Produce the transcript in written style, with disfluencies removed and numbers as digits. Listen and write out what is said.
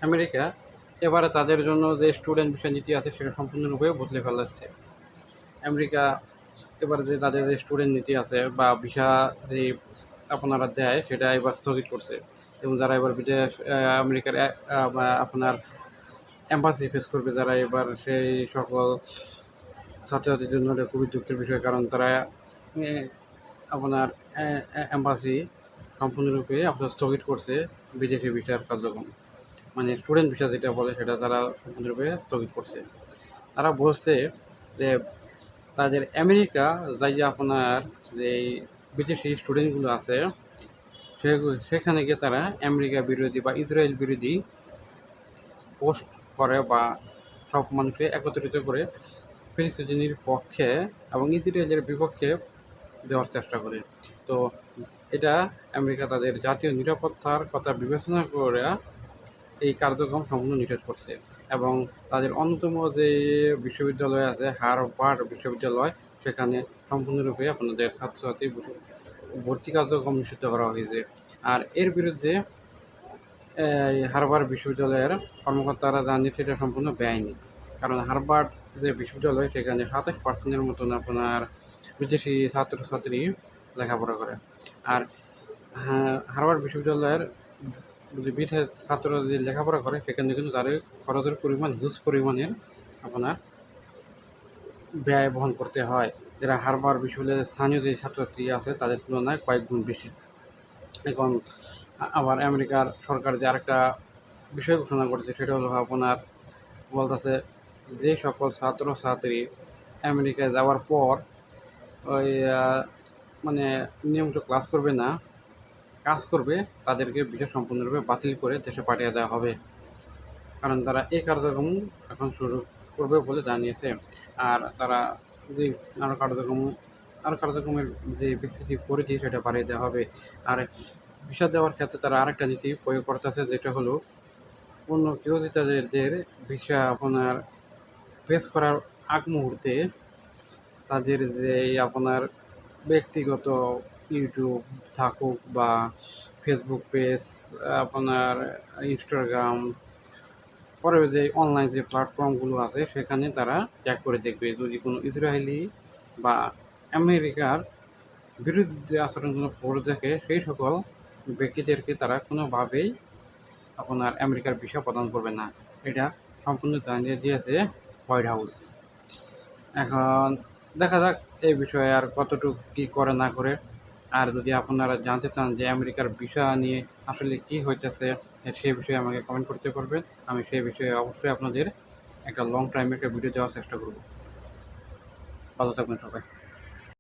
America এবারে তাদের জন্য যে স্টুডেন্ট ভিসা নীতি আছে সেটা সম্পূর্ণরূপে বদলে ফেলাচ্ছে। আমেরিকা এবার যে তাদের যে স্টুডেন্ট নীতি আছে বা ভিসা যে আপনারা দেয় সেটা এবার স্থগিত করছে, এবং যারা এবার বিদেশ আমেরিকার আপনার এম্বাসি ফেস করবে, যারা এবার সেই সকল ছাত্রছাত্রীদের জন্য এটা খুবই দুঃখের বিষয়, কারণ তারা আপনার এম্বাসি সম্পূর্ণরূপে আপনার স্থগিত করছে বিদেশি ভিসার কার্যক্রম, মানে স্টুডেন্ট ভিসা যেটা বলে সেটা তারা সম্পূর্ণরূপে স্থগিত করছে। তারা বলছে যে তাদের আমেরিকা যাই যে আপনার যে বিদেশি স্টুডেন্টগুলো আছে সেখানে গিয়ে তারা আমেরিকা বিরোধী বা ইসরায়েল বিরোধী পোস্ট করে বা সব মানুষকে একত্রিত করে ফিলিস্তিনির পক্ষে এবং ইসরায়েলের বিপক্ষে দেওয়ার চেষ্টা করে। তো এটা আমেরিকা তাদের জাতীয় নিরাপত্তার কথা বিবেচনা করে এই কার্যক্রম সম্পূর্ণ নিষেধ করছে, এবং তাদের অন্যতম যে বিশ্ববিদ্যালয় আছে হার্ভার্ড বিশ্ববিদ্যালয়, সেখানে সম্পূর্ণরূপে আপনাদের ছাত্রছাত্রী ভর্তি কার্যক্রম নিষিদ্ধ করা হয়েছে। আর এর বিরুদ্ধে এই হার্ভার্ড বিশ্ববিদ্যালয়ের কর্মকর্তারা জানিয়ে সেটা সম্পূর্ণ বেআইনি, কারণ হার্ভার্ড যে বিশ্ববিদ্যালয় সেখানে 27% মতন আপনার বিদেশি ছাত্রছাত্রী লেখাপড়া করে। আর হার্ভার্ড বিশ্ববিদ্যালয়ের যে বিদেশি ছাত্ররা যদি লেখাপড়া করে সেখানে কিন্তু তাদের খরচের পরিমাণ হিউজ পরিমাণের আপনার ব্যয় বহন করতে হয়, যারা হার্ভার্ড বিশ্ববিদ্যালয়ের স্থানীয় যে ছাত্রছাত্রী আছে তাদের তুলনায় কয়েক গুণ বেশি। এখন আবার আমেরিকার সরকার যে আরেকটা বিষয় ঘোষণা করেছে সেটা হলো আপনার বলতেছে যে সকল ছাত্রছাত্রী আমেরিকায় যাওয়ার পর ওই মানে নিয়মিত ক্লাস করবে না, কাজ করবে, তাদেরকে ভিসা সম্পূর্ণরূপে বাতিল করে দেশে পাঠিয়ে দেওয়া হবে, কারণ তারা এই কার্যক্রম এখন শুরু করবে বলে জানিয়েছে। আর তারা যে আরও কার্যক্রমের যে বিস্তৃতি পরিধি সেটা বাড়িয়ে দেওয়া হবে। আর ভিসা দেওয়ার ক্ষেত্রে তারা আরেকটা নীতি প্রয়োগ করতেছে, যেটা হলো অন্য কেউ যদি তাদের ভিসা আপনার ফেস করার আগ মুহূর্তে তাদের যে আপনার ব্যক্তিগত ইউটিউব থাকুক বা ফেসবুক পেজ, আপনার ইনস্টাগ্রাম, পরে যে অনলাইন যে প্ল্যাটফর্মগুলো আছে সেখানে তারা চেক করে দেখবে যদি কোনো ইসরায়েলি বা আমেরিকার বিরুদ্ধে আচরণগুলো পড়ে থাকে সেই সকল ব্যক্তিদেরকে তারা কোনোভাবেই আপনার আমেরিকার ভিসা প্রদান করবে না। এটা সম্পূর্ণ জানিয়ে দিয়েছে হোয়াইট হাউস। এখন দেখা যাক এই বিষয়ে আর কতটুকু কী করে না করে। আর যদি আপনারা জানতে চান যে আমেরিকার ভিসা নিয়ে আসলে কী হইতেছে সেই বিষয়ে আমাকে কমেন্ট করতে পারবেন, আমি সেই বিষয়ে অবশ্যই আপনাদের একটা লং টাইমে একটা ভিডিও দেওয়ার চেষ্টা করব। ভালো থাকবেন সবাই।